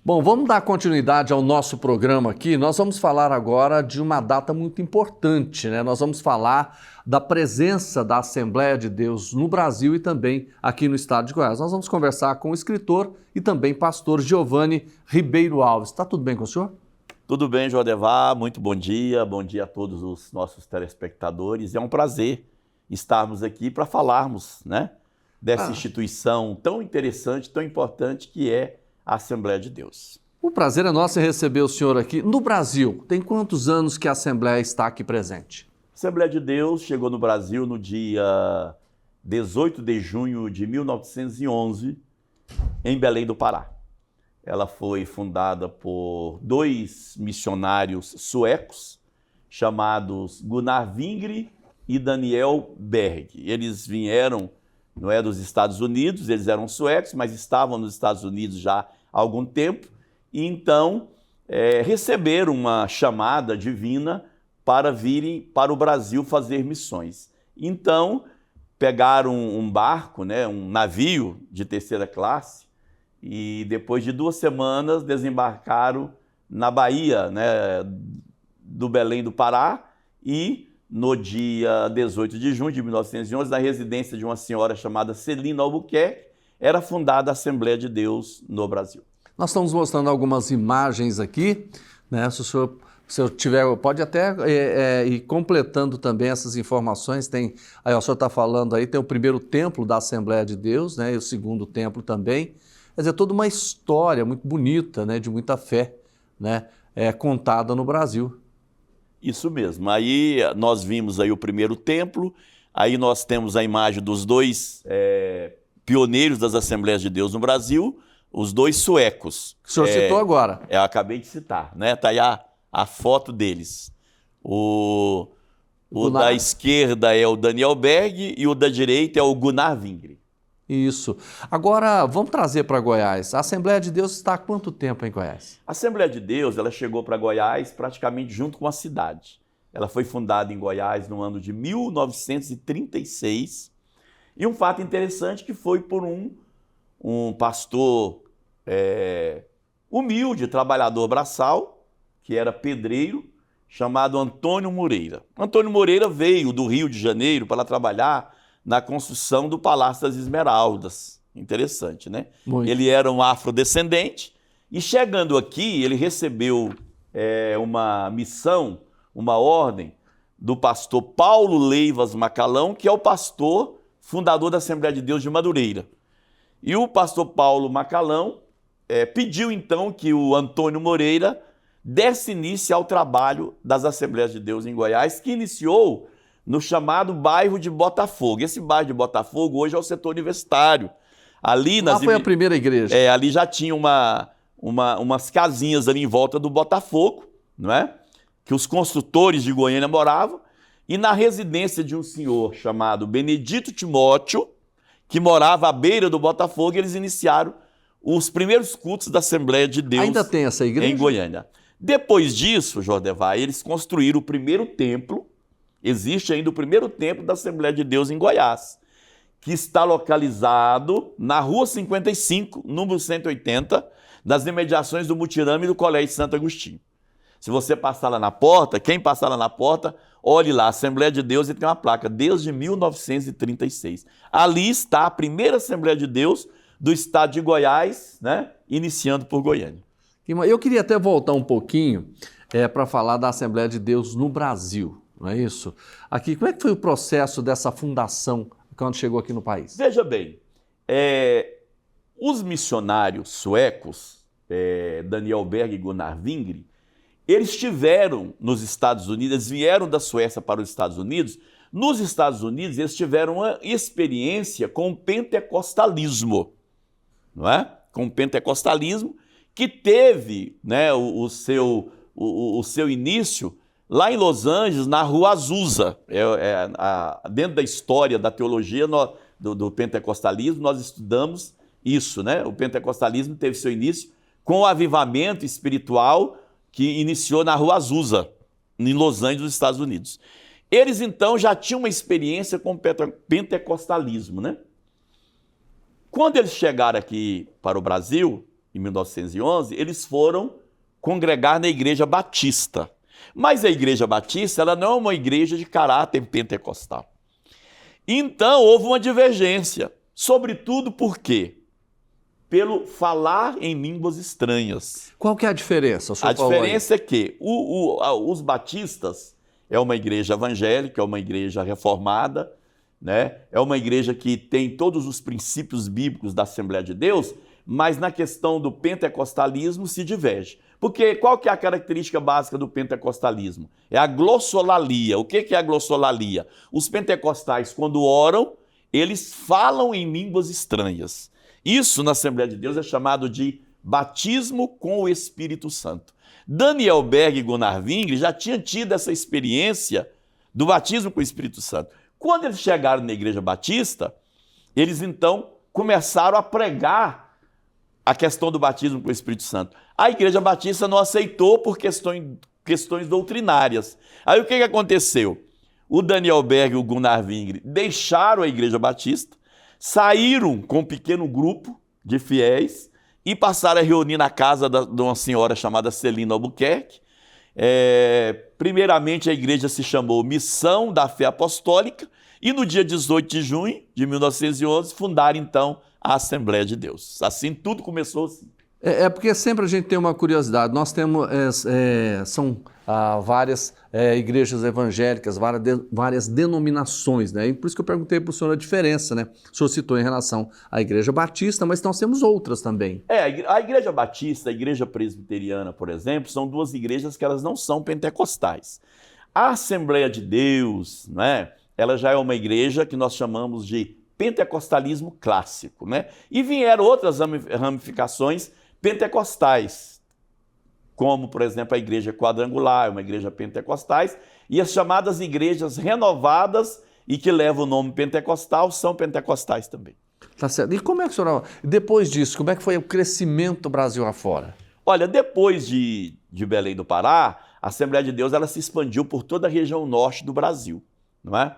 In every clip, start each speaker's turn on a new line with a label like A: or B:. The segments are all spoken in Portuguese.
A: Bom, vamos dar continuidade ao nosso programa aqui. Nós vamos falar agora de uma data muito importante, né? Nós vamos falar da presença da Assembleia de Deus no Brasil e também aqui no estado de Goiás. Nós vamos conversar com o escritor e também pastor Giovanni Ribeiro Alves. Está tudo bem com o senhor?
B: Tudo bem, Jodevar, muito bom dia a todos os nossos telespectadores. É um prazer estarmos aqui para falarmos, né, dessa instituição tão interessante, tão importante que é a Assembleia de Deus.
A: O prazer é nosso em receber o senhor aqui. No Brasil, tem quantos anos que a Assembleia está aqui presente?
B: A Assembleia de Deus chegou no Brasil no dia 18 de junho de 1911, em Belém do Pará. Ela foi fundada por dois missionários suecos, chamados Gunnar Wingre e Daniel Berg. Eles vieram, não é, dos Estados Unidos, eles eram suecos, mas estavam nos Estados Unidos já há algum tempo, e então receberam uma chamada divina para virem para o Brasil fazer missões. Então, pegaram um barco, né, um navio de terceira classe, e depois de 2 semanas desembarcaram na Bahia, né, do Belém do Pará, e no dia 18 de junho de 1911, na residência de uma senhora chamada Celina Albuquerque, era fundada a Assembleia de Deus no Brasil.
A: Nós estamos mostrando algumas imagens aqui, né? Se o senhor tiver, pode até ir completando também essas informações. Tem, aí o senhor está falando aí, tem o primeiro templo da Assembleia de Deus, né? E o segundo templo também. Quer dizer, toda uma história muito bonita, né? De muita fé, né? Contada no Brasil.
B: Isso mesmo. Aí nós vimos aí o primeiro templo, aí nós temos a imagem dos dois pioneiros das Assembleias de Deus no Brasil, os dois suecos.
A: Que o senhor citou agora.
B: Eu acabei de citar, né? Está aí a foto deles. O da esquerda é o Daniel Berg e o da direita é o Gunnar Wingre.
A: Isso. Agora, vamos trazer para Goiás. A Assembleia de Deus está há quanto tempo em Goiás?
B: A Assembleia de Deus, ela chegou para Goiás praticamente junto com a cidade. Ela foi fundada em Goiás no ano de 1936. E um fato interessante que foi por um pastor humilde, trabalhador braçal, que era pedreiro, chamado Antônio Moreira. Antônio Moreira veio do Rio de Janeiro para trabalhar na construção do Palácio das Esmeraldas. Interessante, né?
A: Muito.
B: Ele era um afrodescendente e chegando aqui, ele recebeu uma missão, uma ordem do pastor Paulo Leivas Macalão, que é o pastor fundador da Assembleia de Deus de Madureira. E o pastor Paulo Macalão pediu então que o Antônio Moreira desse início ao trabalho das Assembleias de Deus em Goiás, que iniciou no chamado bairro de Botafogo. Esse bairro de Botafogo hoje é o setor universitário. Ali
A: Lá foi a primeira igreja.
B: Ali já tinha umas casinhas ali em volta do Botafogo, não é? Que os construtores de Goiânia moravam. E na residência de um senhor chamado Benedito Timóteo, que morava à beira do Botafogo, eles iniciaram os primeiros cultos da Assembleia de Deus.
A: Ainda tem essa igreja?
B: Em Goiânia. Depois disso, Jordevá, eles construíram o primeiro templo. Existe ainda o primeiro templo da Assembleia de Deus em Goiás, que está localizado na Rua 55, número 180, nas imediações do Mutirama e do Colégio Santo Agostinho. Se você passar lá na porta, quem passar lá na porta, olhe lá, Assembleia de Deus, e tem uma placa, desde 1936. Ali está a primeira Assembleia de Deus do estado de Goiás, né, iniciando por Goiânia.
A: Eu queria até voltar um pouquinho para falar da Assembleia de Deus no Brasil, não é isso? Aqui, como é que foi o processo dessa fundação quando chegou aqui no país?
B: Veja bem, os missionários suecos, Daniel Berg e Gunnar Wingre, eles estiveram nos Estados Unidos, eles vieram da Suécia para os Estados Unidos. Nos Estados Unidos, eles tiveram uma experiência com o pentecostalismo, não é? Com o pentecostalismo, que teve, né, o seu início lá em Los Angeles, na Rua Azusa. Dentro da história da teologia do pentecostalismo, nós estudamos isso, né? O pentecostalismo teve seu início com o avivamento espiritual que iniciou na Rua Azusa, em Los Angeles, nos Estados Unidos. Eles, então, já tinham uma experiência com o pentecostalismo, né? Quando eles chegaram aqui para o Brasil, em 1911, eles foram congregar na Igreja Batista. Mas a Igreja Batista, ela não é uma igreja de caráter pentecostal. Então, houve uma divergência, sobretudo por quê? Pelo falar em línguas estranhas.
A: Qual que é a diferença?
B: A diferença é que os batistas é uma igreja evangélica, é uma igreja reformada, né? É uma igreja que tem todos os princípios bíblicos da Assembleia de Deus, mas na questão do pentecostalismo se diverge. Porque qual que é a característica básica do pentecostalismo? É a glossolalia. O que é a glossolalia? Os pentecostais, quando oram, eles falam em línguas estranhas. Isso, na Assembleia de Deus, é chamado de batismo com o Espírito Santo. Daniel Berg e Gunnar Wingre já tinham tido essa experiência do batismo com o Espírito Santo. Quando eles chegaram na Igreja Batista, eles então começaram a pregar a questão do batismo com o Espírito Santo. A Igreja Batista não aceitou por questões doutrinárias. Aí o que aconteceu? O Daniel Berg e o Gunnar Wingre deixaram a Igreja Batista, saíram com um pequeno grupo de fiéis e passaram a reunir na casa de uma senhora chamada Celina Albuquerque. Primeiramente, a igreja se chamou Missão da Fé Apostólica e no dia 18 de junho de 1911 fundaram então a Assembleia de Deus. Assim, tudo começou assim.
A: Porque sempre a gente tem uma curiosidade. Nós temos, são várias igrejas evangélicas, várias denominações, né? E por isso que eu perguntei para o senhor a diferença, né? O senhor citou em relação à Igreja Batista, mas nós temos outras também.
B: A Igreja Batista, a Igreja Presbiteriana, por exemplo, são duas igrejas que elas não são pentecostais. A Assembleia de Deus, né? Ela já é uma igreja que nós chamamos de pentecostalismo clássico, né? E vieram outras ramificações pentecostais, como, por exemplo, a Igreja Quadrangular, uma igreja pentecostais, e as chamadas igrejas renovadas e que levam o nome pentecostal são pentecostais também.
A: Tá certo. E como é que o senhor, depois disso, como é que foi o crescimento do Brasil afora?
B: Olha, depois de Belém do Pará, a Assembleia de Deus ela se expandiu por toda a região norte do Brasil, não é?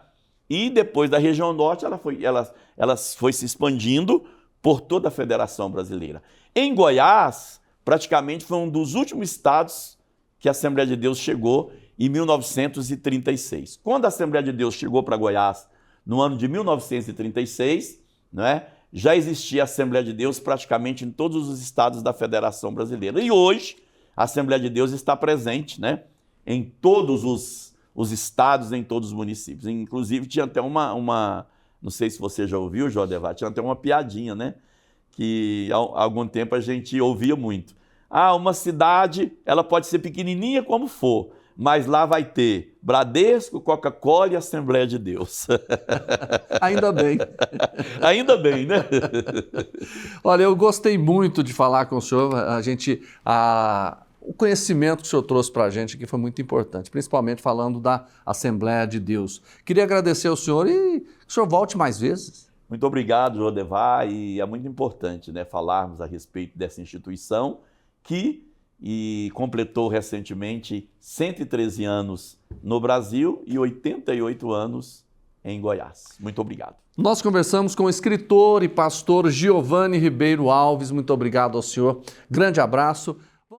B: E depois da região norte, ela foi se expandindo por toda a Federação Brasileira. Em Goiás, praticamente foi um dos últimos estados que a Assembleia de Deus chegou em 1936. Quando a Assembleia de Deus chegou para Goiás no ano de 1936, né, já existia a Assembleia de Deus praticamente em todos os estados da Federação Brasileira. E hoje, a Assembleia de Deus está presente, né, em todos os estados, em todos os municípios. Inclusive, tinha até não sei se você já ouviu, Jodevar, tinha até uma piadinha, né? Que há algum tempo a gente ouvia muito. Uma cidade, ela pode ser pequenininha como for, mas lá vai ter Bradesco, Coca-Cola e Assembleia de Deus.
A: Ainda bem.
B: Ainda bem, né?
A: Olha, eu gostei muito de falar com o senhor. O conhecimento que o senhor trouxe para a gente aqui foi muito importante, principalmente falando da Assembleia de Deus. Queria agradecer ao senhor e que o senhor volte mais vezes.
B: Muito obrigado, Jodevar, e é muito importante, né, falarmos a respeito dessa instituição que completou recentemente 113 anos no Brasil e 88 anos em Goiás. Muito obrigado.
A: Nós conversamos com o escritor e pastor Giovanni Ribeiro Alves. Muito obrigado ao senhor. Grande abraço.